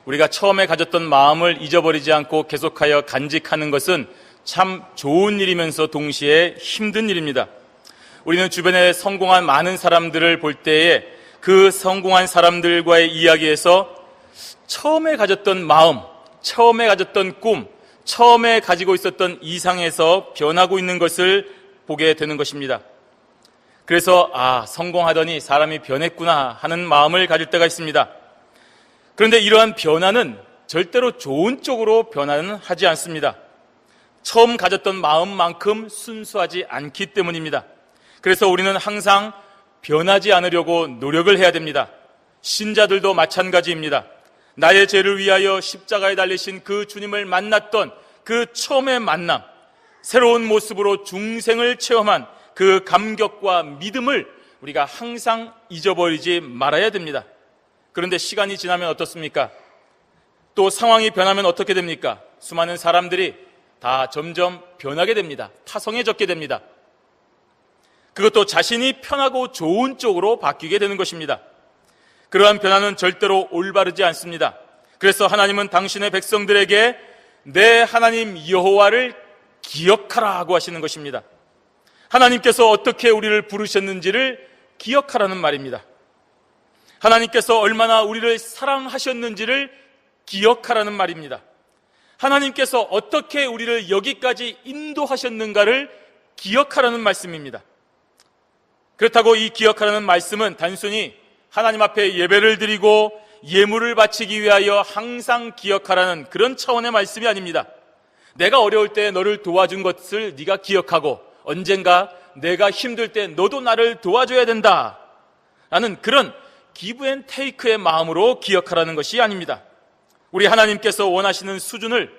우리가 처음에 가졌던 마음을 잊어버리지 않고 계속하여 간직하는 것은 참 좋은 일이면서 동시에 힘든 일입니다. 우리는 주변에 성공한 많은 사람들을 볼 때에 그 성공한 사람들과의 이야기에서 처음에 가졌던 마음, 처음에 가졌던 꿈, 처음에 가지고 있었던 이상에서 변하고 있는 것을 보게 되는 것입니다. 그래서 성공하더니 사람이 변했구나 하는 마음을 가질 때가 있습니다. 그런데 이러한 변화는 절대로 좋은 쪽으로 변화는 하지 않습니다. 처음 가졌던 마음만큼 순수하지 않기 때문입니다. 그래서 우리는 항상 변하지 않으려고 노력을 해야 됩니다. 신자들도 마찬가지입니다. 나의 죄를 위하여 십자가에 달리신 그 주님을 만났던 그 처음의 만남, 새로운 모습으로 중생을 체험한 그 감격과 믿음을 우리가 항상 잊어버리지 말아야 됩니다. 그런데 시간이 지나면 어떻습니까? 또 상황이 변하면 어떻게 됩니까? 수많은 사람들이 다 점점 변하게 됩니다. 타성해졌게 됩니다. 그것도 자신이 편하고 좋은 쪽으로 바뀌게 되는 것입니다. 그러한 변화는 절대로 올바르지 않습니다. 그래서 하나님은 당신의 백성들에게 내 하나님 여호와를 기억하라 하고 하시는 것입니다. 하나님께서 어떻게 우리를 부르셨는지를 기억하라는 말입니다. 하나님께서 얼마나 우리를 사랑하셨는지를 기억하라는 말입니다. 하나님께서 어떻게 우리를 여기까지 인도하셨는가를 기억하라는 말씀입니다. 그렇다고 이 기억하라는 말씀은 단순히 하나님 앞에 예배를 드리고 예물을 바치기 위하여 항상 기억하라는 그런 차원의 말씀이 아닙니다. 내가 어려울 때 너를 도와준 것을 네가 기억하고 언젠가 내가 힘들 때 너도 나를 도와줘야 된다 라는 그런 기브 앤 테이크의 마음으로 기억하라는 것이 아닙니다. 우리 하나님께서 원하시는 수준을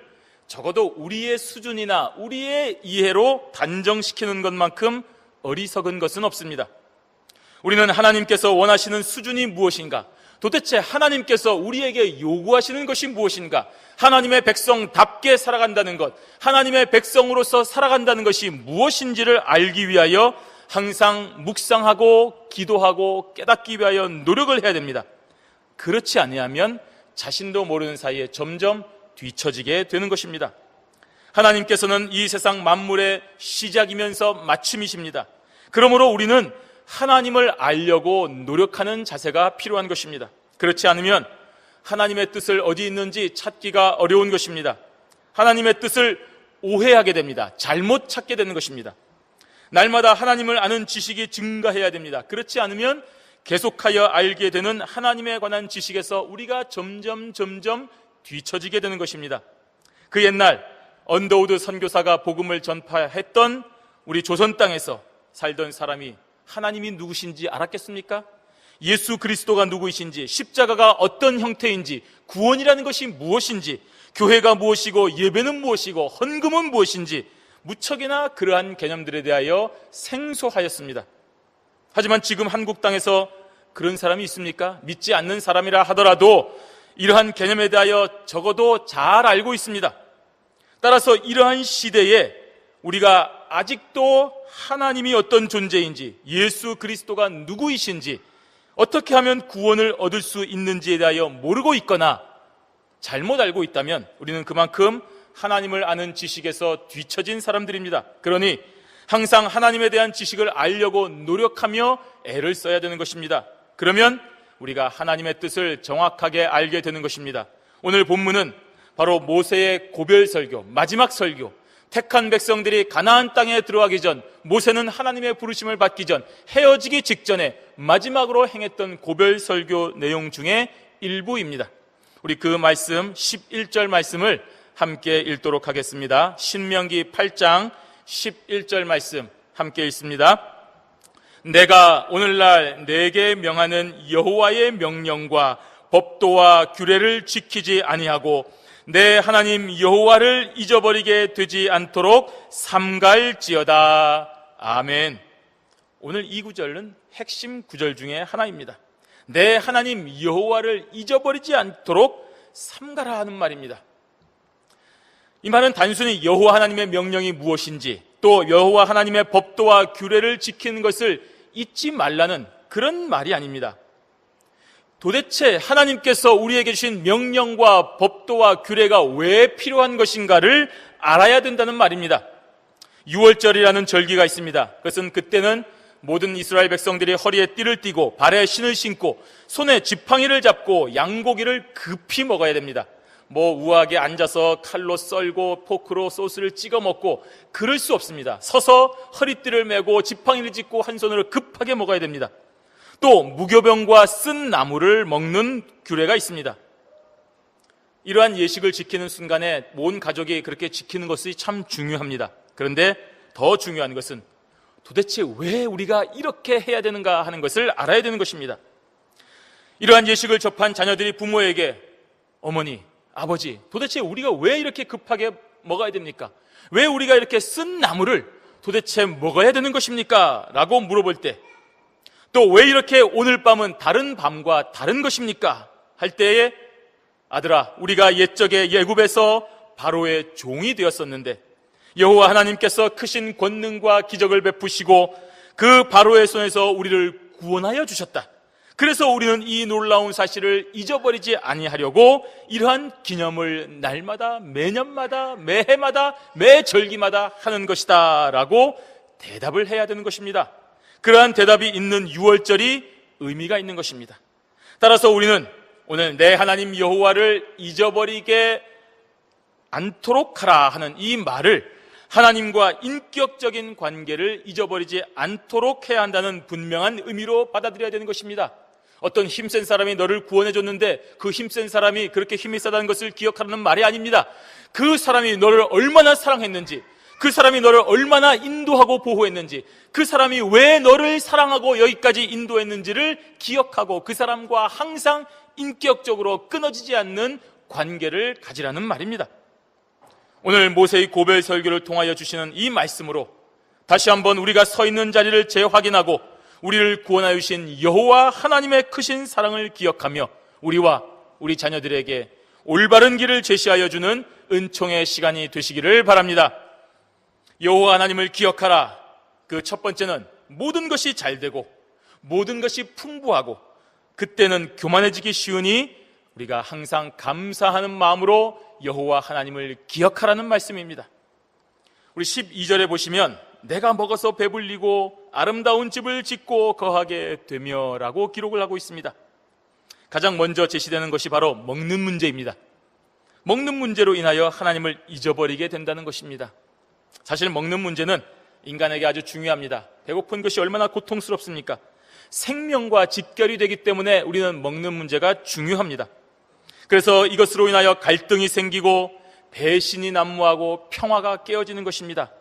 적어도 우리의 수준이나 우리의 이해로 단정시키는 것만큼 어리석은 것은 없습니다. 우리는 하나님께서 원하시는 수준이 무엇인가? 도대체 하나님께서 우리에게 요구하시는 것이 무엇인가? 하나님의 백성답게 살아간다는 것, 하나님의 백성으로서 살아간다는 것이 무엇인지를 알기 위하여 항상 묵상하고 기도하고 깨닫기 위하여 노력을 해야 됩니다. 그렇지 아니하면 자신도 모르는 사이에 점점 뒤처지게 되는 것입니다. 하나님께서는 이 세상 만물의 시작이면서 마침이십니다. 그러므로 우리는 하나님을 알려고 노력하는 자세가 필요한 것입니다. 그렇지 않으면 하나님의 뜻을 어디 있는지 찾기가 어려운 것입니다. 하나님의 뜻을 오해하게 됩니다. 잘못 찾게 되는 것입니다. 날마다 하나님을 아는 지식이 증가해야 됩니다. 그렇지 않으면 계속하여 알게 되는 하나님에 관한 지식에서 우리가 점점 뒤처지게 되는 것입니다. 그 옛날 언더우드 선교사가 복음을 전파했던 우리 조선 땅에서 살던 사람이 하나님이 누구신지 알았겠습니까? 예수 그리스도가 누구이신지, 십자가가 어떤 형태인지, 구원이라는 것이 무엇인지, 교회가 무엇이고 예배는 무엇이고 헌금은 무엇인지 무척이나 그러한 개념들에 대하여 생소하였습니다. 하지만 지금 한국 땅에서 그런 사람이 있습니까? 믿지 않는 사람이라 하더라도 이러한 개념에 대하여 적어도 잘 알고 있습니다. 따라서 이러한 시대에 우리가 아직도 하나님이 어떤 존재인지, 예수 그리스도가 누구이신지, 어떻게 하면 구원을 얻을 수 있는지에 대하여 모르고 있거나 잘못 알고 있다면 우리는 그만큼 하나님을 아는 지식에서 뒤처진 사람들입니다. 그러니 항상 하나님에 대한 지식을 알려고 노력하며 애를 써야 되는 것입니다. 그러면 우리가 하나님의 뜻을 정확하게 알게 되는 것입니다. 오늘 본문은 바로 모세의 고별 설교, 마지막 설교, 택한 백성들이 가나안 땅에 들어가기 전, 모세는 하나님의 부르심을 받기 전, 헤어지기 직전에 마지막으로 행했던 고별 설교 내용 중에 일부입니다. 우리 그 말씀 11절 말씀을 함께 읽도록 하겠습니다. 신명기 8장 11절 말씀 함께 읽습니다. 내가 오늘날 내게 명하는 여호와의 명령과 법도와 규례를 지키지 아니하고 내 하나님 여호와를 잊어버리게 되지 않도록 삼갈지어다. 아멘. 오늘 이 구절은 핵심 구절 중에 하나입니다. 내 하나님 여호와를 잊어버리지 않도록 삼가라 하는 말입니다. 이 말은 단순히 여호와 하나님의 명령이 무엇인지, 또 여호와 하나님의 법도와 규례를 지키는 것을 잊지 말라는 그런 말이 아닙니다. 도대체 하나님께서 우리에게 주신 명령과 법도와 규례가 왜 필요한 것인가를 알아야 된다는 말입니다. 유월절이라는 절기가 있습니다. 그것은 그때는 모든 이스라엘 백성들이 허리에 띠를 띠고 발에 신을 신고 손에 지팡이를 잡고 양고기를 급히 먹어야 됩니다. 우아하게 앉아서 칼로 썰고 포크로 소스를 찍어 먹고 그럴 수 없습니다. 서서 허리띠를 메고 지팡이를 짚고 한 손으로 급하게 먹어야 됩니다. 또 무교병과 쓴 나무를 먹는 규례가 있습니다. 이러한 예식을 지키는 순간에 온 가족이 그렇게 지키는 것이 참 중요합니다. 그런데 더 중요한 것은 도대체 왜 우리가 이렇게 해야 되는가 하는 것을 알아야 되는 것입니다. 이러한 예식을 접한 자녀들이 부모에게 어머니, 아버지, 도대체 우리가 왜 이렇게 급하게 먹어야 됩니까? 왜 우리가 이렇게 쓴 나무를 도대체 먹어야 되는 것입니까? 라고 물어볼 때, 또 왜 이렇게 오늘 밤은 다른 밤과 다른 것입니까? 할 때에 아들아, 우리가 옛적에 애굽에서 바로의 종이 되었었는데 여호와 하나님께서 크신 권능과 기적을 베푸시고 그 바로의 손에서 우리를 구원하여 주셨다. 그래서 우리는 이 놀라운 사실을 잊어버리지 아니하려고 이러한 기념을 날마다, 매년마다, 매해마다, 매절기마다 하는 것이다 라고 대답을 해야 되는 것입니다. 그러한 대답이 있는 유월절이 의미가 있는 것입니다. 따라서 우리는 오늘 내 하나님 여호와를 잊어버리게 않도록 하라 하는 이 말을 하나님과 인격적인 관계를 잊어버리지 않도록 해야 한다는 분명한 의미로 받아들여야 되는 것입니다. 어떤 힘센 사람이 너를 구원해 줬는데 그 힘센 사람이 그렇게 힘이 세다는 것을 기억하라는 말이 아닙니다. 그 사람이 너를 얼마나 사랑했는지, 그 사람이 너를 얼마나 인도하고 보호했는지, 그 사람이 왜 너를 사랑하고 여기까지 인도했는지를 기억하고 그 사람과 항상 인격적으로 끊어지지 않는 관계를 가지라는 말입니다. 오늘 모세의 고별 설교를 통하여 주시는 이 말씀으로 다시 한번 우리가 서 있는 자리를 재확인하고 우리를 구원하여 주신 여호와 하나님의 크신 사랑을 기억하며 우리와 우리 자녀들에게 올바른 길을 제시하여 주는 은총의 시간이 되시기를 바랍니다. 여호와 하나님을 기억하라. 그 첫 번째는 모든 것이 잘 되고 모든 것이 풍부하고 그때는 교만해지기 쉬우니 우리가 항상 감사하는 마음으로 여호와 하나님을 기억하라는 말씀입니다. 우리 12절에 보시면 내가 먹어서 배불리고 아름다운 집을 짓고 거하게 되며 라고 기록을 하고 있습니다. 가장 먼저 제시되는 것이 바로 먹는 문제입니다. 먹는 문제로 인하여 하나님을 잊어버리게 된다는 것입니다. 사실 먹는 문제는 인간에게 아주 중요합니다. 배고픈 것이 얼마나 고통스럽습니까? 생명과 직결이 되기 때문에 우리는 먹는 문제가 중요합니다. 그래서 이것으로 인하여 갈등이 생기고 배신이 난무하고 평화가 깨어지는 것입니다.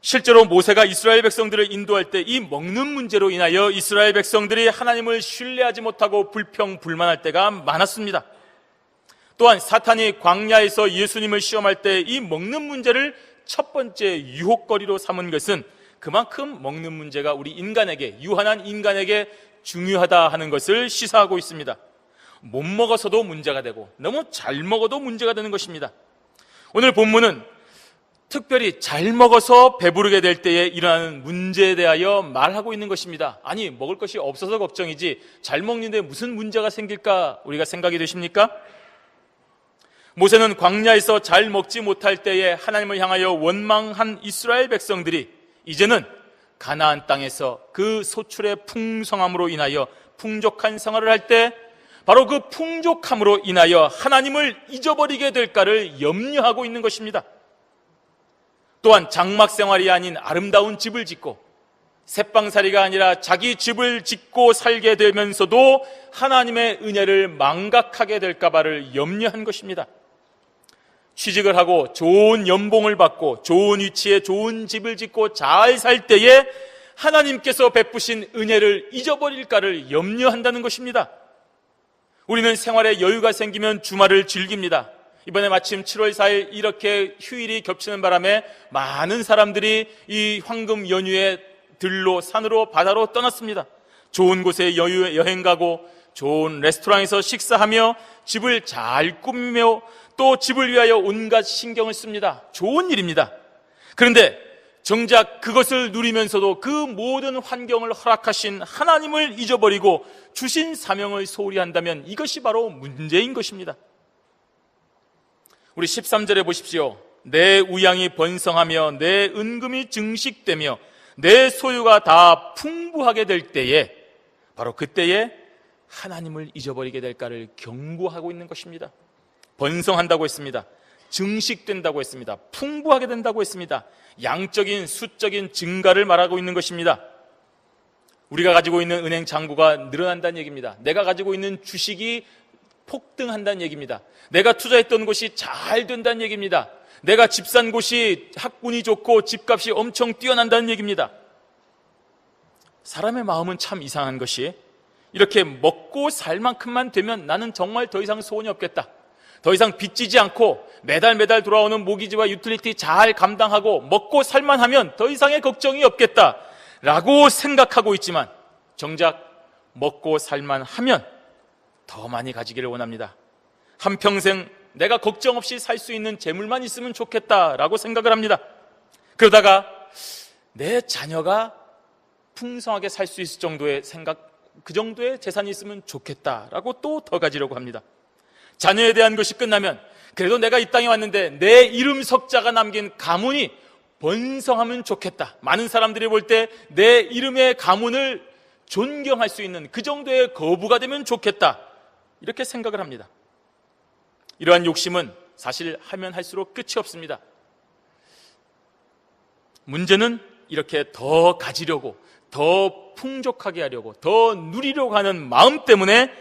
실제로 모세가 이스라엘 백성들을 인도할 때 이 먹는 문제로 인하여 이스라엘 백성들이 하나님을 신뢰하지 못하고 불평불만할 때가 많았습니다. 또한 사탄이 광야에서 예수님을 시험할 때 이 먹는 문제를 첫 번째 유혹거리로 삼은 것은 그만큼 먹는 문제가 우리 인간에게, 유한한 인간에게 중요하다 하는 것을 시사하고 있습니다. 못 먹어서도 문제가 되고 너무 잘 먹어도 문제가 되는 것입니다. 오늘 본문은 특별히 잘 먹어서 배부르게 될 때에 일어나는 문제에 대하여 말하고 있는 것입니다. 아니, 먹을 것이 없어서 걱정이지 잘 먹는데 무슨 문제가 생길까 우리가 생각이 되십니까? 모세는 광야에서 잘 먹지 못할 때에 하나님을 향하여 원망한 이스라엘 백성들이 이제는 가나안 땅에서 그 소출의 풍성함으로 인하여 풍족한 생활을 할 때 바로 그 풍족함으로 인하여 하나님을 잊어버리게 될까를 염려하고 있는 것입니다. 또한 장막 생활이 아닌 아름다운 집을 짓고 새방살이가 아니라 자기 집을 짓고 살게 되면서도 하나님의 은혜를 망각하게 될까 봐를 염려한 것입니다. 취직을 하고 좋은 연봉을 받고 좋은 위치에 좋은 집을 짓고 잘 살 때에 하나님께서 베푸신 은혜를 잊어버릴까를 염려한다는 것입니다. 우리는 생활에 여유가 생기면 주말을 즐깁니다. 이번에 마침 7월 4일 이렇게 휴일이 겹치는 바람에 많은 사람들이 이 황금 연휴에 들로 산으로 바다로 떠났습니다. 좋은 곳에 여행 가고 좋은 레스토랑에서 식사하며 집을 잘 꾸미며 또 집을 위하여 온갖 신경을 씁니다. 좋은 일입니다. 그런데 정작 그것을 누리면서도 그 모든 환경을 허락하신 하나님을 잊어버리고 주신 사명을 소홀히 한다면 이것이 바로 문제인 것입니다. 우리 13절에 보십시오. 내 우양이 번성하며 내 은금이 증식되며 내 소유가 다 풍부하게 될 때에, 바로 그때에 하나님을 잊어버리게 될까를 경고하고 있는 것입니다. 번성한다고 했습니다. 증식된다고 했습니다. 풍부하게 된다고 했습니다. 양적인 수적인 증가를 말하고 있는 것입니다. 우리가 가지고 있는 은행 잔고가 늘어난다는 얘기입니다. 내가 가지고 있는 주식이 폭등한다는 얘기입니다. 내가 투자했던 곳이 잘 된다는 얘기입니다. 내가 집 산 곳이 학군이 좋고 집값이 엄청 뛰어난다는 얘기입니다. 사람의 마음은 참 이상한 것이, 이렇게 먹고 살 만큼만 되면 나는 정말 더 이상 소원이 없겠다, 더 이상 빚지지 않고 매달 돌아오는 모기지와 유틸리티 잘 감당하고 먹고 살만 하면 더 이상의 걱정이 없겠다 라고 생각하고 있지만, 정작 먹고 살만 하면 더 많이 가지기를 원합니다. 한평생 내가 걱정 없이 살 수 있는 재물만 있으면 좋겠다라고 생각을 합니다. 그러다가 내 자녀가 풍성하게 살 수 있을 정도의 그 정도의 재산이 있으면 좋겠다라고 또 더 가지려고 합니다. 자녀에 대한 것이 끝나면 그래도 내가 이 땅에 왔는데 내 이름 석자가 남긴 가문이 번성하면 좋겠다, 많은 사람들이 볼 때 내 이름의 가문을 존경할 수 있는 그 정도의 거부가 되면 좋겠다, 이렇게 생각을 합니다. 이러한 욕심은 사실 하면 할수록 끝이 없습니다. 문제는 이렇게 더 가지려고, 더 풍족하게 하려고, 더 누리려고 하는 마음 때문에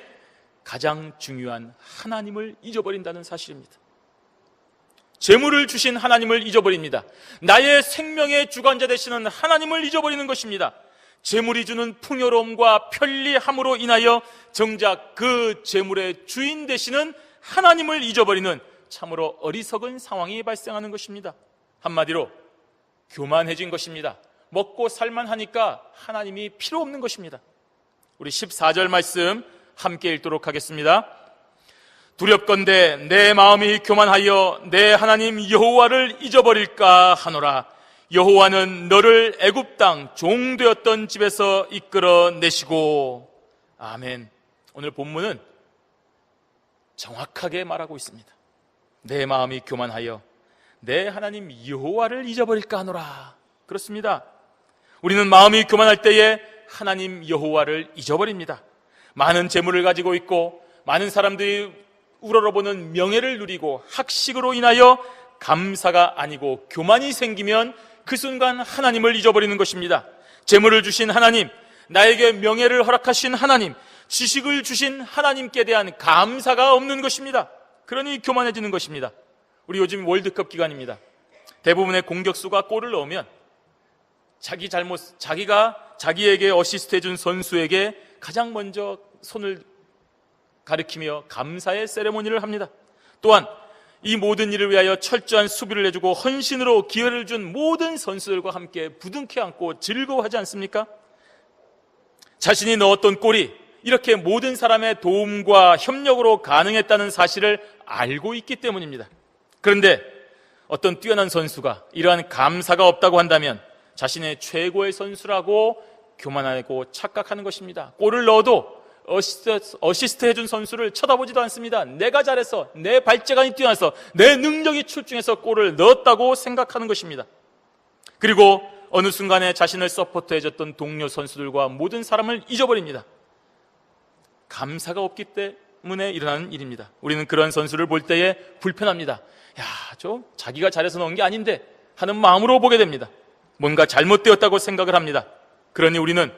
가장 중요한 하나님을 잊어버린다는 사실입니다. 재물을 주신 하나님을 잊어버립니다. 나의 생명의 주관자 되시는 하나님을 잊어버리는 것입니다. 재물이 주는 풍요로움과 편리함으로 인하여 정작 그 재물의 주인 되시는 하나님을 잊어버리는 참으로 어리석은 상황이 발생하는 것입니다. 한마디로 교만해진 것입니다. 먹고 살만 하니까 하나님이 필요 없는 것입니다. 우리 14절 말씀 함께 읽도록 하겠습니다. 두렵건대 내 마음이 교만하여 내 하나님 여호와를 잊어버릴까 하노라. 여호와는 너를 애굽 땅 종되었던 집에서 이끌어내시고. 아멘. 오늘 본문은 정확하게 말하고 있습니다. 내 마음이 교만하여 내 하나님 여호와를 잊어버릴까 하노라. 그렇습니다. 우리는 마음이 교만할 때에 하나님 여호와를 잊어버립니다. 많은 재물을 가지고 있고 많은 사람들이 우러러보는 명예를 누리고 학식으로 인하여 감사가 아니고 교만이 생기면 그 순간 하나님을 잊어버리는 것입니다. 재물을 주신 하나님, 나에게 명예를 허락하신 하나님, 지식을 주신 하나님께 대한 감사가 없는 것입니다. 그러니 교만해지는 것입니다. 우리 요즘 월드컵 기간입니다. 대부분의 공격수가 골을 넣으면 자기가 자기에게 어시스트 해준 선수에게 가장 먼저 손을 가리키며 감사의 세레모니를 합니다. 또한 이 모든 일을 위하여 철저한 수비를 해주고 헌신으로 기여를 준 모든 선수들과 함께 부둥켜 안고 즐거워하지 않습니까? 자신이 넣었던 골이 이렇게 모든 사람의 도움과 협력으로 가능했다는 사실을 알고 있기 때문입니다. 그런데 어떤 뛰어난 선수가 이러한 감사가 없다고 한다면 자신의 최고의 선수라고 교만하고 착각하는 것입니다. 골을 넣어도 어시스트 해준 선수를 쳐다보지도 않습니다. 내가 잘해서, 내 발재간이 뛰어나서, 내 능력이 출중해서 골을 넣었다고 생각하는 것입니다. 그리고 어느 순간에 자신을 서포트해줬던 동료 선수들과 모든 사람을 잊어버립니다. 감사가 없기 때문에 일어나는 일입니다. 우리는 그런 선수를 볼 때에 불편합니다. 저 자기가 잘해서 넣은 게 아닌데 하는 마음으로 보게 됩니다. 뭔가 잘못되었다고 생각을 합니다. 그러니 우리는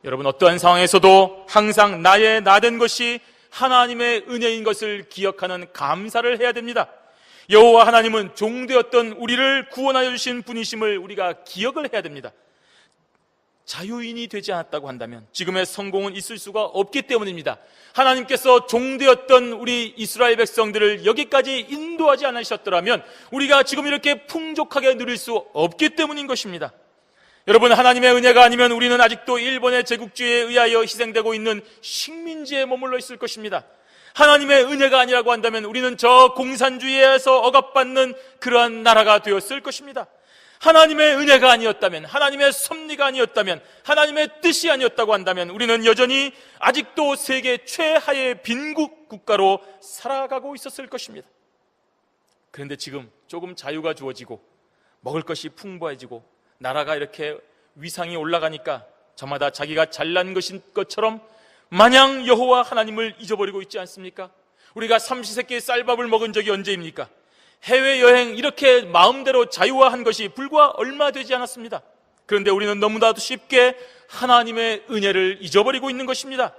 여러분 어떠한 상황에서도 항상 나의 나된 것이 하나님의 은혜인 것을 기억하는 감사를 해야 됩니다. 여호와 하나님은 종되었던 우리를 구원하여 주신 분이심을 우리가 기억을 해야 됩니다. 자유인이 되지 않았다고 한다면 지금의 성공은 있을 수가 없기 때문입니다. 하나님께서 종되었던 우리 이스라엘 백성들을 여기까지 인도하지 않으셨더라면 우리가 지금 이렇게 풍족하게 누릴 수 없기 때문인 것입니다. 여러분, 하나님의 은혜가 아니면 우리는 아직도 일본의 제국주의에 의하여 희생되고 있는 식민지에 머물러 있을 것입니다. 하나님의 은혜가 아니라고 한다면 우리는 저 공산주의에서 억압받는 그러한 나라가 되었을 것입니다. 하나님의 은혜가 아니었다면, 하나님의 섭리가 아니었다면, 하나님의 뜻이 아니었다고 한다면 우리는 여전히 아직도 세계 최하의 빈국 국가로 살아가고 있었을 것입니다. 그런데 지금 조금 자유가 주어지고 먹을 것이 풍부해지고 나라가 이렇게 위상이 올라가니까 저마다 자기가 잘난 것인 것처럼 마냥 여호와 하나님을 잊어버리고 있지 않습니까? 우리가 삼시세끼 쌀밥을 먹은 적이 언제입니까? 해외여행 이렇게 마음대로 자유화한 것이 불과 얼마 되지 않았습니다. 그런데 우리는 너무나도 쉽게 하나님의 은혜를 잊어버리고 있는 것입니다.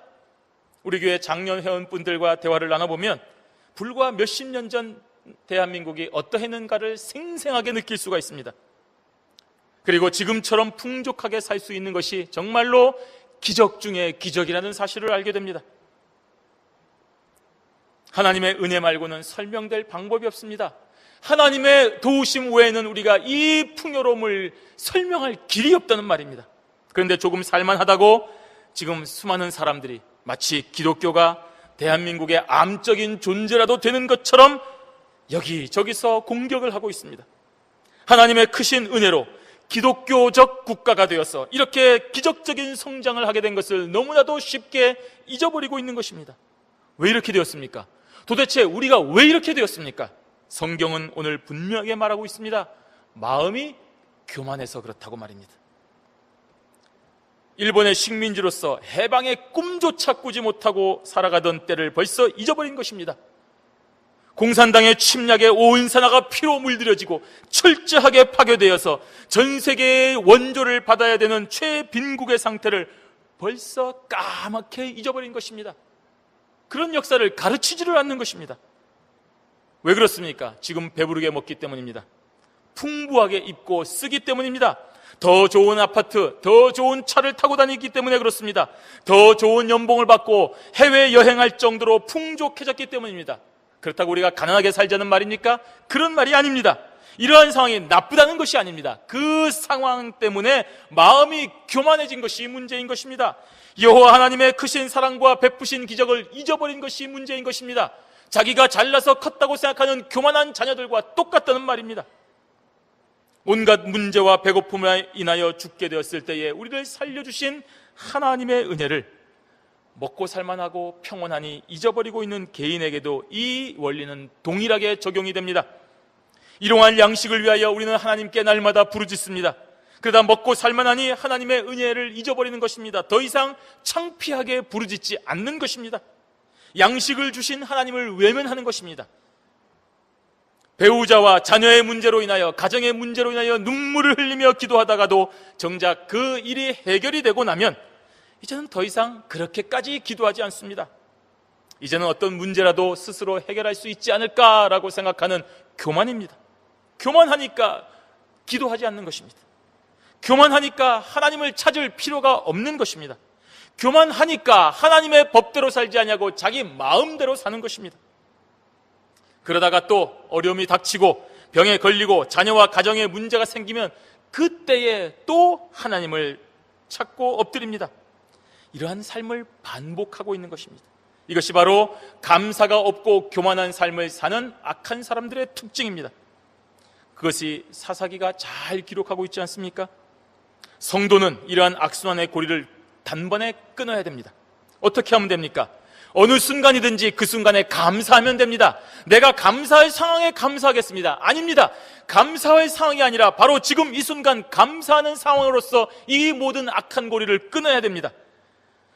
우리 교회 작년 회원분들과 대화를 나눠보면 불과 몇십 년 전 대한민국이 어떠했는가를 생생하게 느낄 수가 있습니다. 그리고 지금처럼 풍족하게 살 수 있는 것이 정말로 기적 중에 기적이라는 사실을 알게 됩니다. 하나님의 은혜 말고는 설명될 방법이 없습니다. 하나님의 도우심 외에는 우리가 이 풍요로움을 설명할 길이 없다는 말입니다. 그런데 조금 살만하다고 지금 수많은 사람들이 마치 기독교가 대한민국의 암적인 존재라도 되는 것처럼 여기저기서 공격을 하고 있습니다. 하나님의 크신 은혜로 기독교적 국가가 되어서 이렇게 기적적인 성장을 하게 된 것을 너무나도 쉽게 잊어버리고 있는 것입니다. 왜 이렇게 되었습니까? 도대체 우리가 왜 이렇게 되었습니까? 성경은 오늘 분명하게 말하고 있습니다. 마음이 교만해서 그렇다고 말입니다. 일본의 식민지로서 해방의 꿈조차 꾸지 못하고 살아가던 때를 벌써 잊어버린 것입니다. 공산당의 침략에 온 산하가 피로 물들여지고 철저하게 파괴되어서 전 세계의 원조를 받아야 되는 최빈국의 상태를 벌써 까맣게 잊어버린 것입니다. 그런 역사를 가르치지를 않는 것입니다. 왜 그렇습니까? 지금 배부르게 먹기 때문입니다. 풍부하게 입고 쓰기 때문입니다. 더 좋은 아파트, 더 좋은 차를 타고 다니기 때문에 그렇습니다. 더 좋은 연봉을 받고 해외여행할 정도로 풍족해졌기 때문입니다. 그렇다고 우리가 가난하게 살자는 말입니까? 그런 말이 아닙니다. 이러한 상황이 나쁘다는 것이 아닙니다. 그 상황 때문에 마음이 교만해진 것이 문제인 것입니다. 여호와 하나님의 크신 사랑과 베푸신 기적을 잊어버린 것이 문제인 것입니다. 자기가 잘나서 컸다고 생각하는 교만한 자녀들과 똑같다는 말입니다. 온갖 문제와 배고픔에 인하여 죽게 되었을 때에 우리를 살려주신 하나님의 은혜를 먹고 살만하고 평온하니 잊어버리고 있는 개인에게도 이 원리는 동일하게 적용이 됩니다. 일용할 양식을 위하여 우리는 하나님께 날마다 부르짖습니다. 그러다 먹고 살만하니 하나님의 은혜를 잊어버리는 것입니다. 더 이상 창피하게 부르짖지 않는 것입니다. 양식을 주신 하나님을 외면하는 것입니다. 배우자와 자녀의 문제로 인하여, 가정의 문제로 인하여 눈물을 흘리며 기도하다가도 정작 그 일이 해결이 되고 나면 이제는 더 이상 그렇게까지 기도하지 않습니다. 이제는 어떤 문제라도 스스로 해결할 수 있지 않을까라고 생각하는 교만입니다. 교만하니까 기도하지 않는 것입니다. 교만하니까 하나님을 찾을 필요가 없는 것입니다. 교만하니까 하나님의 법대로 살지 않냐고 자기 마음대로 사는 것입니다. 그러다가 또 어려움이 닥치고 병에 걸리고 자녀와 가정에 문제가 생기면 그때에 또 하나님을 찾고 엎드립니다. 이러한 삶을 반복하고 있는 것입니다. 이것이 바로 감사가 없고 교만한 삶을 사는 악한 사람들의 특징입니다. 그것이 사사기가 잘 기록하고 있지 않습니까? 성도는 이러한 악순환의 고리를 단번에 끊어야 됩니다. 어떻게 하면 됩니까? 어느 순간이든지 그 순간에 감사하면 됩니다. 내가 감사할 상황에 감사하겠습니다. 아닙니다. 감사할 상황이 아니라 바로 지금 이 순간 감사하는 상황으로서 이 모든 악한 고리를 끊어야 됩니다.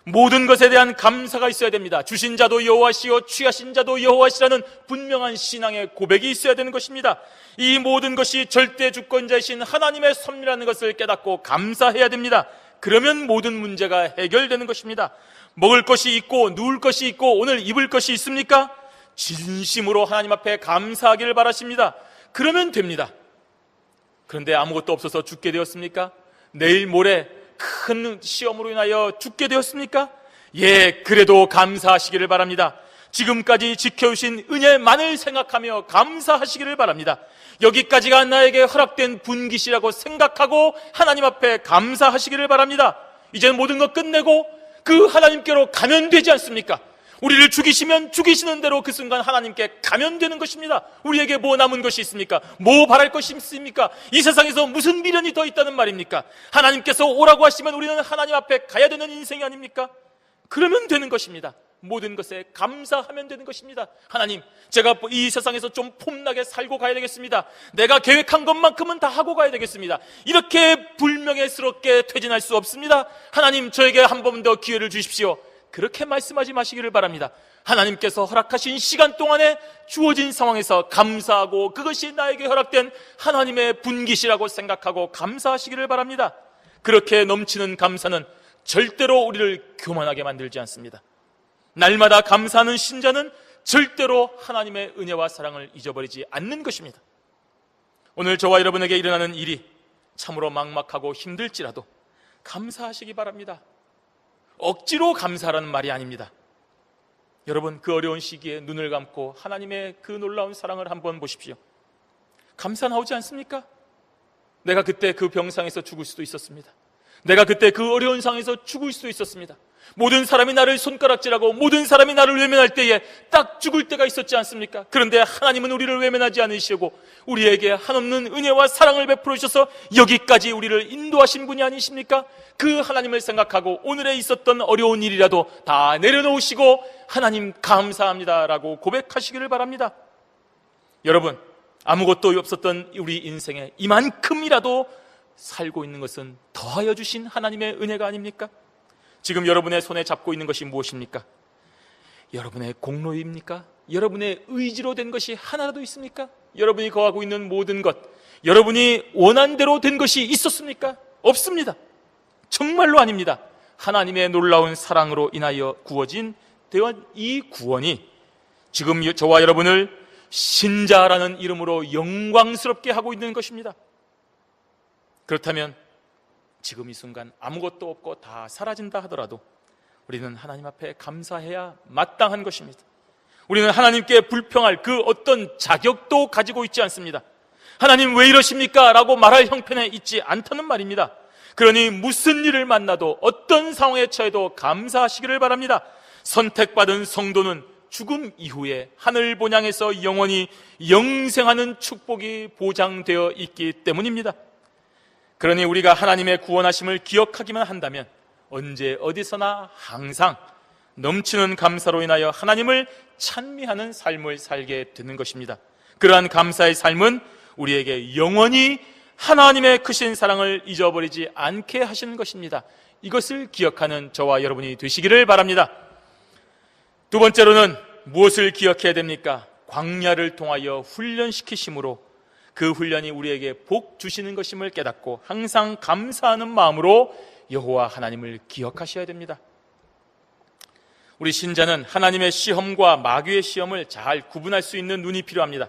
모든 것에 대한 감사가 있어야 됩니다. 주신 자도 여호와시요 취하신 자도 여호와시라는 분명한 신앙의 고백이 있어야 되는 것입니다. 이 모든 것이 절대 주권자이신 하나님의 섭리라는 것을 깨닫고 감사해야 됩니다. 그러면 모든 문제가 해결되는 것입니다. 먹을 것이 있고 누울 것이 있고 오늘 입을 것이 있습니까? 진심으로 하나님 앞에 감사하기를 바라십니다. 그러면 됩니다. 그런데 아무것도 없어서 죽게 되었습니까? 내일 모레 큰 시험으로 인하여 죽게 되었습니까? 예, 그래도 감사하시기를 바랍니다. 지금까지 지켜주신 은혜만을 생각하며 감사하시기를 바랍니다. 여기까지가 나에게 허락된 분깃이라고 생각하고 하나님 앞에 감사하시기를 바랍니다. 이제 모든 것 끝내고 그 하나님께로 가면 되지 않습니까? 우리를 죽이시면 죽이시는 대로 그 순간 하나님께 가면 되는 것입니다. 우리에게 뭐 남은 것이 있습니까? 뭐 바랄 것이 있습니까? 이 세상에서 무슨 미련이 더 있다는 말입니까? 하나님께서 오라고 하시면 우리는 하나님 앞에 가야 되는 인생이 아닙니까? 그러면 되는 것입니다. 모든 것에 감사하면 되는 것입니다. 하나님, 제가 이 세상에서 좀 폼나게 살고 가야 되겠습니다. 내가 계획한 것만큼은 다 하고 가야 되겠습니다. 이렇게 불명예스럽게 퇴진할 수 없습니다. 하나님, 저에게 한 번 더 기회를 주십시오. 그렇게 말씀하지 마시기를 바랍니다. 하나님께서 허락하신 시간 동안에 주어진 상황에서 감사하고 그것이 나에게 허락된 하나님의 분깃이라고 생각하고 감사하시기를 바랍니다. 그렇게 넘치는 감사는 절대로 우리를 교만하게 만들지 않습니다. 날마다 감사하는 신자는 절대로 하나님의 은혜와 사랑을 잊어버리지 않는 것입니다. 오늘 저와 여러분에게 일어나는 일이 참으로 막막하고 힘들지라도 감사하시기 바랍니다. 억지로 감사하라는 말이 아닙니다. 여러분, 그 어려운 시기에 눈을 감고 하나님의 그 놀라운 사랑을 한번 보십시오. 감사 나오지 않습니까? 내가 그때 그 병상에서 죽을 수도 있었습니다. 내가 그때 그 어려운 상황에서 죽을 수도 있었습니다. 모든 사람이 나를 손가락질하고 모든 사람이 나를 외면할 때에 딱 죽을 때가 있었지 않습니까? 그런데 하나님은 우리를 외면하지 않으시고 우리에게 한없는 은혜와 사랑을 베풀어 주셔서 여기까지 우리를 인도하신 분이 아니십니까? 그 하나님을 생각하고 오늘에 있었던 어려운 일이라도 다 내려놓으시고 하나님 감사합니다라고 고백하시기를 바랍니다. 여러분, 아무것도 없었던 우리 인생에 이만큼이라도 살고 있는 것은 더하여 주신 하나님의 은혜가 아닙니까? 지금 여러분의 손에 잡고 있는 것이 무엇입니까? 여러분의 공로입니까? 여러분의 의지로 된 것이 하나라도 있습니까? 여러분이 거하고 있는 모든 것, 여러분이 원한 대로 된 것이 있었습니까? 없습니다. 정말로 아닙니다. 하나님의 놀라운 사랑으로 인하여 구워진 이 구원이 지금 저와 여러분을 신자라는 이름으로 영광스럽게 하고 있는 것입니다. 그렇다면 지금 이 순간 아무것도 없고 다 사라진다 하더라도 우리는 하나님 앞에 감사해야 마땅한 것입니다. 우리는 하나님께 불평할 그 어떤 자격도 가지고 있지 않습니다. 하나님 왜 이러십니까? 라고 말할 형편에 있지 않다는 말입니다. 그러니 무슨 일을 만나도 어떤 상황에 처해도 감사하시기를 바랍니다. 선택받은 성도는 죽음 이후에 하늘 본향에서 영원히 영생하는 축복이 보장되어 있기 때문입니다. 그러니 우리가 하나님의 구원하심을 기억하기만 한다면 언제 어디서나 항상 넘치는 감사로 인하여 하나님을 찬미하는 삶을 살게 되는 것입니다. 그러한 감사의 삶은 우리에게 영원히 하나님의 크신 사랑을 잊어버리지 않게 하시는 것입니다. 이것을 기억하는 저와 여러분이 되시기를 바랍니다. 두 번째로는 무엇을 기억해야 됩니까? 광야를 통하여 훈련시키심으로 그 훈련이 우리에게 복 주시는 것임을 깨닫고 항상 감사하는 마음으로 여호와 하나님을 기억하셔야 됩니다. 우리 신자는 하나님의 시험과 마귀의 시험을 잘 구분할 수 있는 눈이 필요합니다.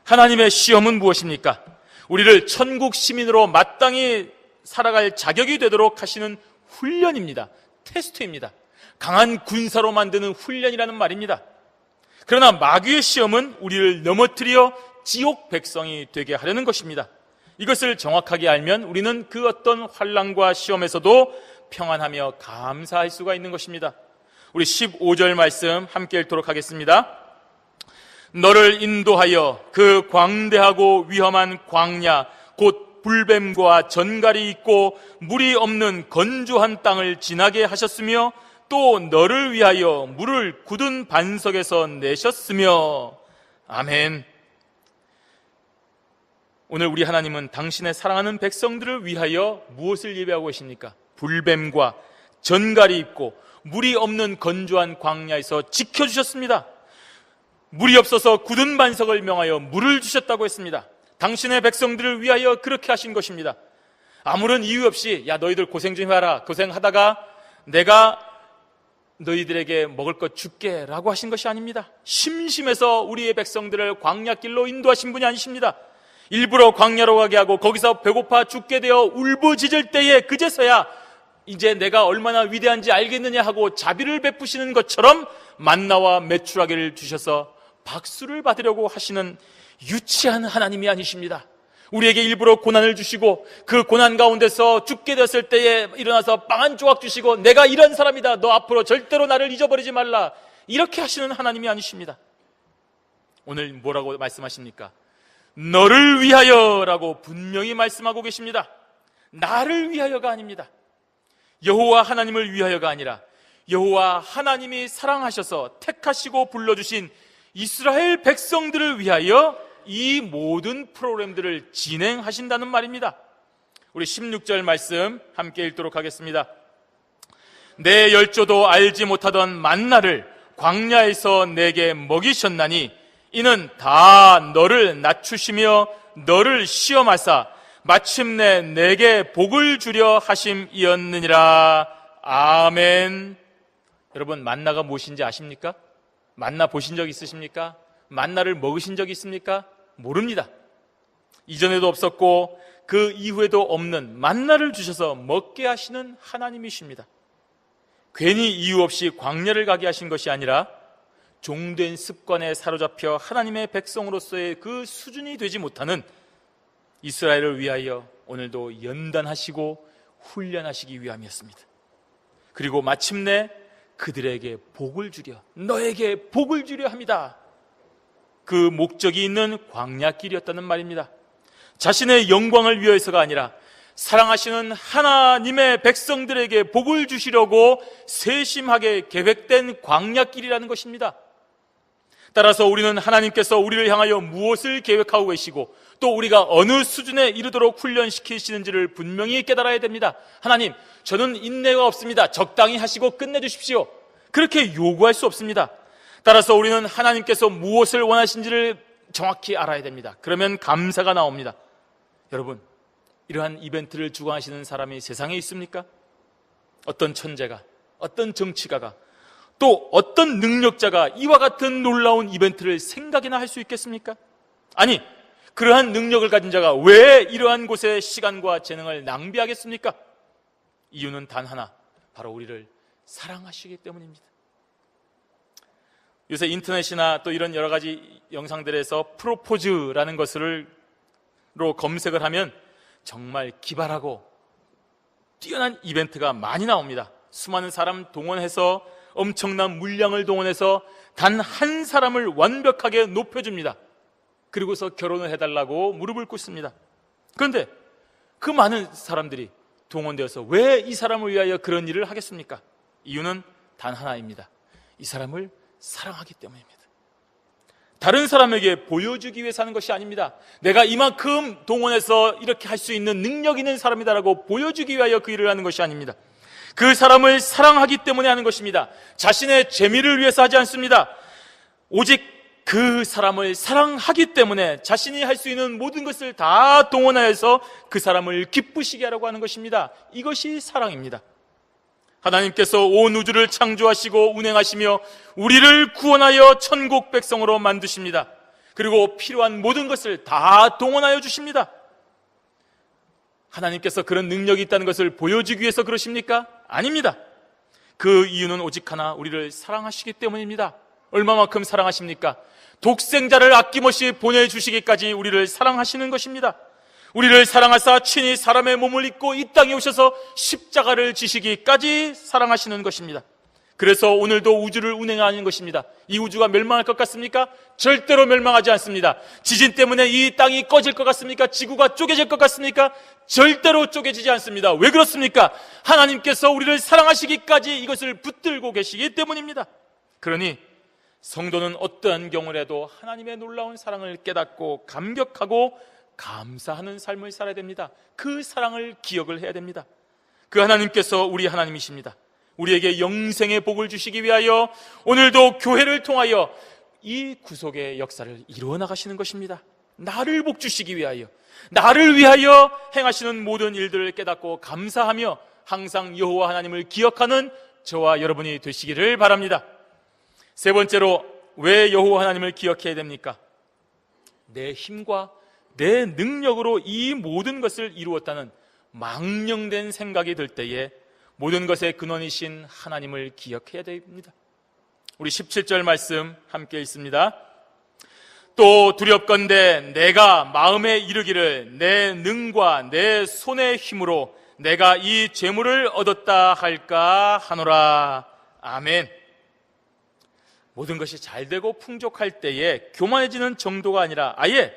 하나님의 시험은 무엇입니까? 우리를 천국 시민으로 마땅히 살아갈 자격이 되도록 하시는 훈련입니다. 테스트입니다. 강한 군사로 만드는 훈련이라는 말입니다. 그러나 마귀의 시험은 우리를 넘어뜨려 지옥 백성이 되게 하려는 것입니다. 이것을 정확하게 알면 우리는 그 어떤 환난과 시험에서도 평안하며 감사할 수가 있는 것입니다. 우리 15절 말씀 함께 읽도록 하겠습니다. 너를 인도하여 그 광대하고 위험한 광야 곧 불뱀과 전갈이 있고 물이 없는 건조한 땅을 지나게 하셨으며 또 너를 위하여 물을 굳은 반석에서 내셨으며. 아멘. 오늘 우리 하나님은 당신의 사랑하는 백성들을 위하여 무엇을 예배하고 계십니까? 불뱀과 전갈이 있고 물이 없는 건조한 광야에서 지켜주셨습니다. 물이 없어서 굳은 반석을 명하여 물을 주셨다고 했습니다. 당신의 백성들을 위하여 그렇게 하신 것입니다. 아무런 이유 없이 야 너희들 고생 좀 해라, 고생하다가 내가 너희들에게 먹을 것 줄게 라고 하신 것이 아닙니다. 심심해서 우리의 백성들을 광야길로 인도하신 분이 아니십니다. 일부러 광야로 가게 하고 거기서 배고파 죽게 되어 울부짖을 때에 그제서야 이제 내가 얼마나 위대한지 알겠느냐 하고 자비를 베푸시는 것처럼 만나와 메추라기를 주셔서 박수를 받으려고 하시는 유치한 하나님이 아니십니다. 우리에게 일부러 고난을 주시고 그 고난 가운데서 죽게 됐을 때에 일어나서 빵 한 조각 주시고 내가 이런 사람이다, 너 앞으로 절대로 나를 잊어버리지 말라, 이렇게 하시는 하나님이 아니십니다. 오늘 뭐라고 말씀하십니까? 너를 위하여 라고 분명히 말씀하고 계십니다. 나를 위하여가 아닙니다. 여호와 하나님을 위하여가 아니라 여호와 하나님이 사랑하셔서 택하시고 불러주신 이스라엘 백성들을 위하여 이 모든 프로그램들을 진행하신다는 말입니다. 우리 16절 말씀 함께 읽도록 하겠습니다. 내 열조도 알지 못하던 만나를 광야에서 내게 먹이셨나니 이는 다 너를 낮추시며 너를 시험하사 마침내 내게 복을 주려 하심이었느니라. 아멘. 여러분, 만나가 무엇인지 아십니까? 만나 보신 적 있으십니까? 만나를 먹으신 적 있습니까? 모릅니다. 이전에도 없었고 그 이후에도 없는 만나를 주셔서 먹게 하시는 하나님이십니다. 괜히 이유 없이 광야를 가게 하신 것이 아니라 종된 습관에 사로잡혀 하나님의 백성으로서의 그 수준이 되지 못하는 이스라엘을 위하여 오늘도 연단하시고 훈련하시기 위함이었습니다. 그리고 마침내 그들에게 복을 주려, 너에게 복을 주려 합니다. 그 목적이 있는 광야길이었다는 말입니다. 자신의 영광을 위해서가 아니라 사랑하시는 하나님의 백성들에게 복을 주시려고 세심하게 계획된 광야길이라는 것입니다. 따라서 우리는 하나님께서 우리를 향하여 무엇을 계획하고 계시고 또 우리가 어느 수준에 이르도록 훈련시키시는지를 분명히 깨달아야 됩니다. 하나님, 저는 인내가 없습니다. 적당히 하시고 끝내주십시오. 그렇게 요구할 수 없습니다. 따라서 우리는 하나님께서 무엇을 원하신지를 정확히 알아야 됩니다. 그러면 감사가 나옵니다. 여러분, 이러한 이벤트를 주관하시는 사람이 세상에 있습니까? 어떤 천재가, 어떤 정치가가, 또 어떤 능력자가 이와 같은 놀라운 이벤트를 생각이나 할 수 있겠습니까? 아니, 그러한 능력을 가진 자가 왜 이러한 곳에 시간과 재능을 낭비하겠습니까? 이유는 단 하나, 바로 우리를 사랑하시기 때문입니다. 요새 인터넷이나 또 이런 여러 가지 영상들에서 프로포즈라는 것으로 검색을 하면 정말 기발하고 뛰어난 이벤트가 많이 나옵니다. 수많은 사람 동원해서 엄청난 물량을 동원해서 단 한 사람을 완벽하게 높여줍니다. 그리고서 결혼을 해달라고 무릎을 꿇습니다. 그런데 그 많은 사람들이 동원되어서 왜 이 사람을 위하여 그런 일을 하겠습니까? 이유는 단 하나입니다. 이 사람을 사랑하기 때문입니다. 다른 사람에게 보여주기 위해서 하는 것이 아닙니다. 내가 이만큼 동원해서 이렇게 할 수 있는 능력 있는 사람이다라고 보여주기 위하여 그 일을 하는 것이 아닙니다. 그 사람을 사랑하기 때문에 하는 것입니다. 자신의 재미를 위해서 하지 않습니다. 오직 그 사람을 사랑하기 때문에 자신이 할 수 있는 모든 것을 다 동원하여서 그 사람을 기쁘시게 하려고 하는 것입니다. 이것이 사랑입니다. 하나님께서 온 우주를 창조하시고 운행하시며 우리를 구원하여 천국 백성으로 만드십니다. 그리고 필요한 모든 것을 다 동원하여 주십니다. 하나님께서 그런 능력이 있다는 것을 보여주기 위해서 그러십니까? 아닙니다. 그 이유는 오직 하나, 우리를 사랑하시기 때문입니다. 얼마만큼 사랑하십니까? 독생자를 아낌없이 보내주시기까지 우리를 사랑하시는 것입니다. 우리를 사랑하사 친히 사람의 몸을 입고 이 땅에 오셔서 십자가를 지시기까지 사랑하시는 것입니다. 그래서 오늘도 우주를 운행하는 것입니다. 이 우주가 멸망할 것 같습니까? 절대로 멸망하지 않습니다. 지진 때문에 이 땅이 꺼질 것 같습니까? 지구가 쪼개질 것 같습니까? 절대로 쪼개지지 않습니다. 왜 그렇습니까? 하나님께서 우리를 사랑하시기까지 이것을 붙들고 계시기 때문입니다. 그러니 성도는 어떠한 경우라도 하나님의 놀라운 사랑을 깨닫고 감격하고 감사하는 삶을 살아야 됩니다. 그 사랑을 기억을 해야 됩니다. 그 하나님께서 우리 하나님이십니다. 우리에게 영생의 복을 주시기 위하여 오늘도 교회를 통하여 이 구속의 역사를 이루어 나가시는 것입니다. 나를 복 주시기 위하여, 나를 위하여 행하시는 모든 일들을 깨닫고 감사하며 항상 여호와 하나님을 기억하는 저와 여러분이 되시기를 바랍니다. 세 번째로, 왜 여호와 하나님을 기억해야 됩니까? 내 힘과 내 능력으로 이 모든 것을 이루었다는 망령된 생각이 들 때에 모든 것의 근원이신 하나님을 기억해야 됩니다. 우리 17절 말씀 함께 읽습니다. 또 두렵건대 내가 마음에 이르기를 내 능과 내 손의 힘으로 내가 이 재물을 얻었다 할까 하노라. 아멘. 모든 것이 잘되고 풍족할 때에 교만해지는 정도가 아니라 아예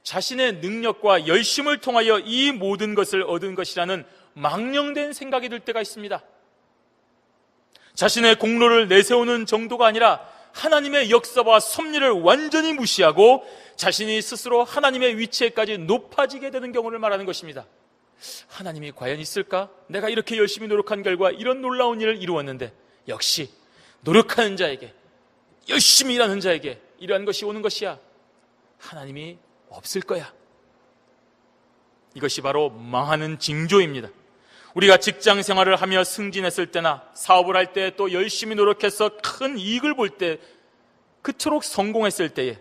자신의 능력과 열심을 통하여 이 모든 것을 얻은 것이라는 망령된 생각이 들 때가 있습니다. 자신의 공로를 내세우는 정도가 아니라 하나님의 역사와 섭리를 완전히 무시하고 자신이 스스로 하나님의 위치에까지 높아지게 되는 경우를 말하는 것입니다. 하나님이 과연 있을까? 내가 이렇게 열심히 노력한 결과 이런 놀라운 일을 이루었는데 역시 노력하는 자에게, 열심히 일하는 자에게 이러한 것이 오는 것이야. 하나님이 없을 거야. 이것이 바로 망하는 징조입니다. 우리가 직장 생활을 하며 승진했을 때나 사업을 할 때 또 열심히 노력해서 큰 이익을 볼 때, 그토록 성공했을 때에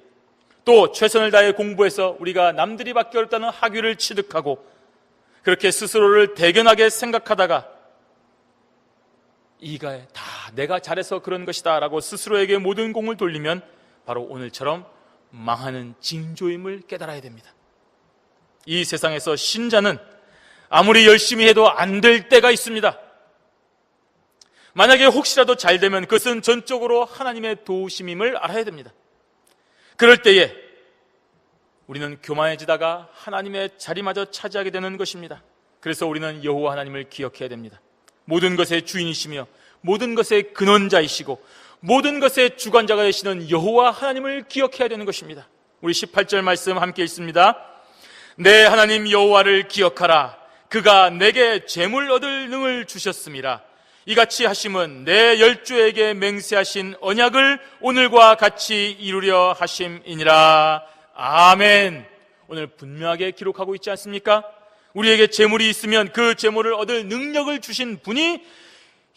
또 최선을 다해 공부해서 우리가 남들이 받기 어렵다는 학위를 취득하고 그렇게 스스로를 대견하게 생각하다가 이가 다 내가 잘해서 그런 것이다 라고 스스로에게 모든 공을 돌리면 바로 오늘처럼 망하는 징조임을 깨달아야 됩니다. 이 세상에서 신자는 아무리 열심히 해도 안 될 때가 있습니다. 만약에 혹시라도 잘 되면 그것은 전적으로 하나님의 도우심임을 알아야 됩니다. 그럴 때에 우리는 교만해지다가 하나님의 자리마저 차지하게 되는 것입니다. 그래서 우리는 여호와 하나님을 기억해야 됩니다. 모든 것의 주인이시며 모든 것의 근원자이시고 모든 것의 주관자가 되시는 여호와 하나님을 기억해야 되는 것입니다. 우리 18절 말씀 함께 읽습니다. 내 하나님 여호와를 기억하라. 그가 내게 재물 얻을 능을 주셨음이라. 이같이 하심은 내 열조에게 맹세하신 언약을 오늘과 같이 이루려 하심이니라. 아멘. 오늘 분명하게 기록하고 있지 않습니까? 우리에게 재물이 있으면 그 재물을 얻을 능력을 주신 분이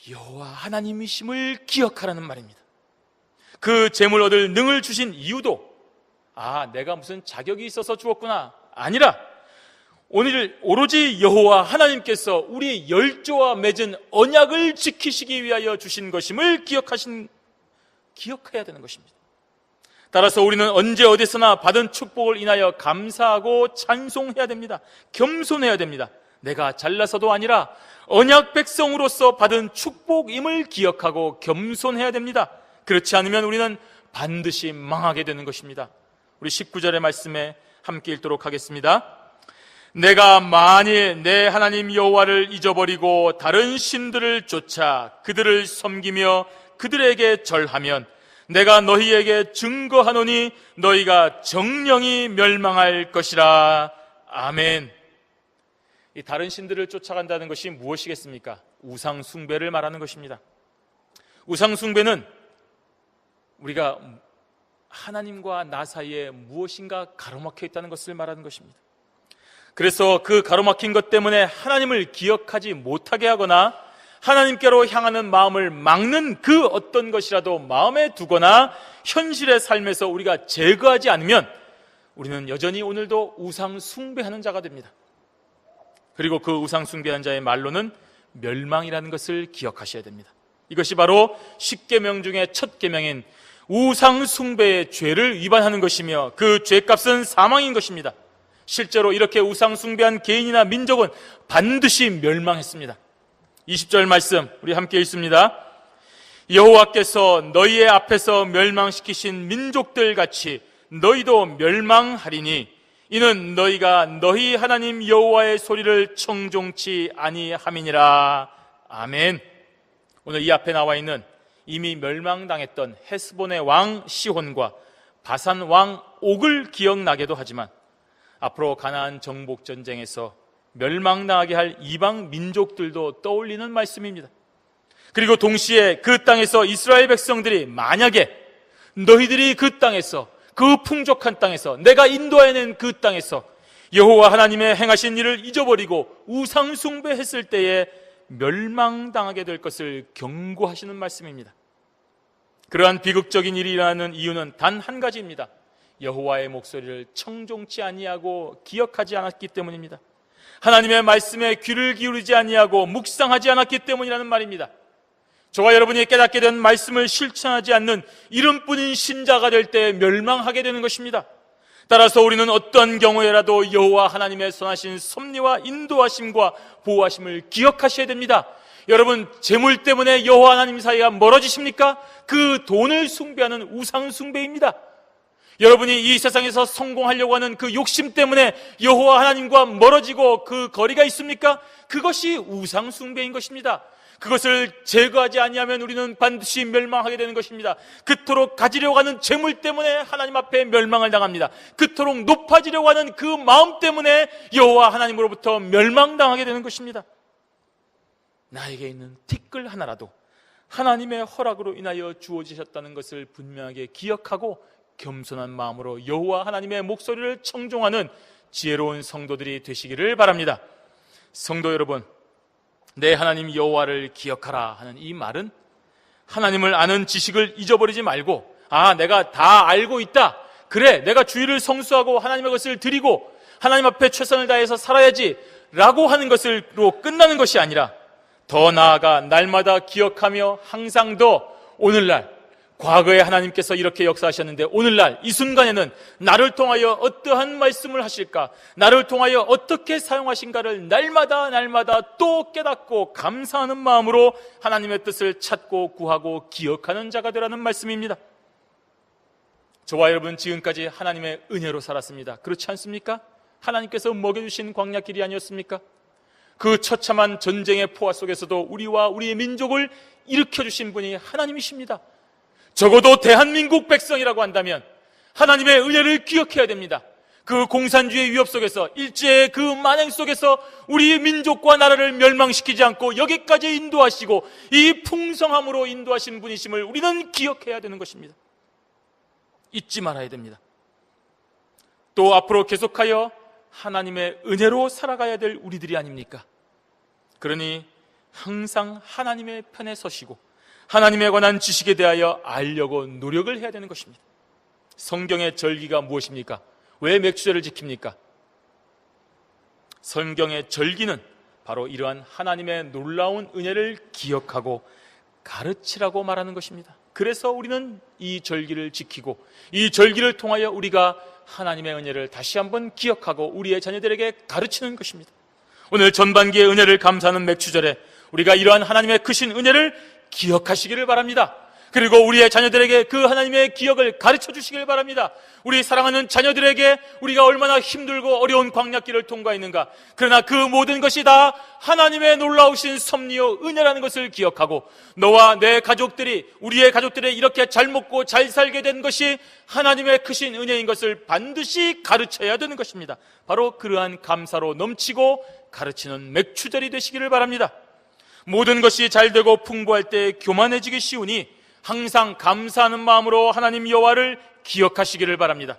여호와 하나님이심을 기억하라는 말입니다. 그 재물 얻을 능을 주신 이유도 내가 무슨 자격이 있어서 주었구나 아니라 오늘 오로지 여호와 하나님께서 우리 열조와 맺은 언약을 지키시기 위하여 주신 것임을 기억해야 되는 것입니다. 따라서 우리는 언제 어디서나 받은 축복을 인하여 감사하고 찬송해야 됩니다. 겸손해야 됩니다. 내가 잘나서도 아니라 언약 백성으로서 받은 축복임을 기억하고 겸손해야 됩니다. 그렇지 않으면 우리는 반드시 망하게 되는 것입니다. 우리 19절의 말씀에 함께 읽도록 하겠습니다. 내가 만일 내 하나님 여호와를 잊어버리고 다른 신들을 쫓아 그들을 섬기며 그들에게 절하면 내가 너희에게 증거하노니 너희가 정령이 멸망할 것이라. 아멘. 이 다른 신들을 쫓아간다는 것이 무엇이겠습니까? 우상 숭배를 말하는 것입니다. 우상 숭배는 우리가 하나님과 나 사이에 무엇인가 가로막혀 있다는 것을 말하는 것입니다. 그래서 그 가로막힌 것 때문에 하나님을 기억하지 못하게 하거나 하나님께로 향하는 마음을 막는 그 어떤 것이라도 마음에 두거나 현실의 삶에서 우리가 제거하지 않으면 우리는 여전히 오늘도 우상 숭배하는 자가 됩니다. 그리고 그 우상 숭배하는 자의 말로는 멸망이라는 것을 기억하셔야 됩니다. 이것이 바로 10계명 중에 첫 계명인 우상 숭배의 죄를 위반하는 것이며 그 죄값은 사망인 것입니다. 실제로 이렇게 우상 숭배한 개인이나 민족은 반드시 멸망했습니다. 20절 말씀 우리 함께 읽습니다. 여호와께서 너희의 앞에서 멸망시키신 민족들 같이 너희도 멸망하리니 이는 너희가 너희 하나님 여호와의 소리를 청종치 아니함이니라. 아멘. 오늘 이 앞에 나와 있는 이미 멸망당했던 헤스본의 왕 시혼과 바산 왕 옥을 기억나게도 하지만 앞으로 가나안 정복 전쟁에서 멸망당하게 할 이방 민족들도 떠올리는 말씀입니다. 그리고 동시에 그 땅에서 이스라엘 백성들이 만약에 너희들이 그 땅에서, 그 풍족한 땅에서, 내가 인도해낸 그 땅에서 여호와 하나님의 행하신 일을 잊어버리고 우상 숭배했을 때에 멸망당하게 될 것을 경고하시는 말씀입니다. 그러한 비극적인 일이 일어나는 이유는 단 한 가지입니다. 여호와의 목소리를 청종치 아니하고 기억하지 않았기 때문입니다. 하나님의 말씀에 귀를 기울이지 아니하고 묵상하지 않았기 때문이라는 말입니다. 저와 여러분이 깨닫게 된 말씀을 실천하지 않는 이름뿐인 신자가 될 때 멸망하게 되는 것입니다. 따라서 우리는 어떤 경우에라도 여호와 하나님의 선하신 섭리와 인도하심과 보호하심을 기억하셔야 됩니다. 여러분, 재물 때문에 여호와 하나님 사이가 멀어지십니까? 그 돈을 숭배하는 우상 숭배입니다. 여러분이 이 세상에서 성공하려고 하는 그 욕심 때문에 여호와 하나님과 멀어지고 그 거리가 있습니까? 그것이 우상 숭배인 것입니다. 그것을 제거하지 아니하면 우리는 반드시 멸망하게 되는 것입니다. 그토록 가지려고 하는 재물 때문에 하나님 앞에 멸망을 당합니다. 그토록 높아지려고 하는 그 마음 때문에 여호와 하나님으로부터 멸망당하게 되는 것입니다. 나에게 있는 티끌 하나라도 하나님의 허락으로 인하여 주어지셨다는 것을 분명하게 기억하고 겸손한 마음으로 여호와 하나님의 목소리를 청종하는 지혜로운 성도들이 되시기를 바랍니다. 성도 여러분, 내 하나님 여호와를 기억하라 하는 이 말은 하나님을 아는 지식을 잊어버리지 말고, 내가 다 알고 있다, 그래 내가 주의를 성수하고 하나님의 것을 드리고 하나님 앞에 최선을 다해서 살아야지 라고 하는 것으로 끝나는 것이 아니라, 더 나아가 날마다 기억하며 항상 더 오늘날, 과거에 하나님께서 이렇게 역사하셨는데 오늘날 이 순간에는 나를 통하여 어떠한 말씀을 하실까, 나를 통하여 어떻게 사용하신가를 날마다 또 깨닫고 감사하는 마음으로 하나님의 뜻을 찾고 구하고 기억하는 자가 되라는 말씀입니다. 저와 여러분 지금까지 하나님의 은혜로 살았습니다. 그렇지 않습니까? 하나님께서 먹여주신 광야길이 아니었습니까? 그 처참한 전쟁의 포화 속에서도 우리와 우리의 민족을 일으켜주신 분이 하나님이십니다. 적어도 대한민국 백성이라고 한다면 하나님의 은혜를 기억해야 됩니다. 그 공산주의 위협 속에서, 일제의 그 만행 속에서 우리 민족과 나라를 멸망시키지 않고 여기까지 인도하시고 이 풍성함으로 인도하신 분이심을 우리는 기억해야 되는 것입니다. 잊지 말아야 됩니다. 또 앞으로 계속하여 하나님의 은혜로 살아가야 될 우리들이 아닙니까? 그러니 항상 하나님의 편에 서시고 하나님에 관한 지식에 대하여 알려고 노력을 해야 되는 것입니다. 성경의 절기가 무엇입니까? 왜 맥주제를 지킵니까? 성경의 절기는 바로 이러한 하나님의 놀라운 은혜를 기억하고 가르치라고 말하는 것입니다. 그래서 우리는 이 절기를 지키고 이 절기를 통하여 우리가 하나님의 은혜를 다시 한번 기억하고 우리의 자녀들에게 가르치는 것입니다. 오늘 전반기의 은혜를 감사하는 맥주절에 우리가 이러한 하나님의 크신 은혜를 기억하시기를 바랍니다. 그리고 우리의 자녀들에게 그 하나님의 기억을 가르쳐 주시길 바랍니다. 우리 사랑하는 자녀들에게 우리가 얼마나 힘들고 어려운 광야길을 통과했는가, 그러나 그 모든 것이 다 하나님의 놀라우신 섭리요 은혜라는 것을 기억하고 너와 내 가족들이, 우리의 가족들이 이렇게 잘 먹고 잘 살게 된 것이 하나님의 크신 은혜인 것을 반드시 가르쳐야 되는 것입니다. 바로 그러한 감사로 넘치고 가르치는 맥주절이 되시기를 바랍니다. 모든 것이 잘되고 풍부할 때 교만해지기 쉬우니 항상 감사하는 마음으로 하나님 여호와를 기억하시기를 바랍니다.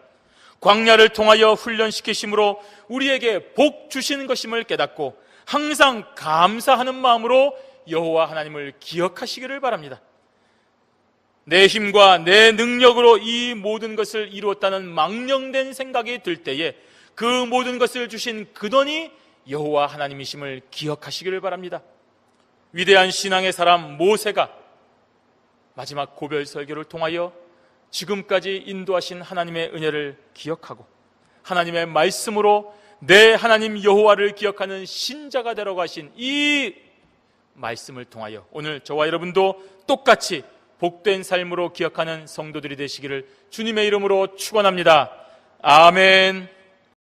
광야를 통하여 훈련시키심으로 우리에게 복 주시는 것임을 깨닫고 항상 감사하는 마음으로 여호와 하나님을 기억하시기를 바랍니다. 내 힘과 내 능력으로 이 모든 것을 이루었다는 망령된 생각이 들 때에 그 모든 것을 주신 근원이 여호와 하나님이심을 기억하시기를 바랍니다. 위대한 신앙의 사람 모세가 마지막 고별 설교를 통하여 지금까지 인도하신 하나님의 은혜를 기억하고 하나님의 말씀으로 내 하나님 여호와를 기억하는 신자가 되라고 하신 이 말씀을 통하여 오늘 저와 여러분도 똑같이 복된 삶으로 기억하는 성도들이 되시기를 주님의 이름으로 축원합니다. 아멘.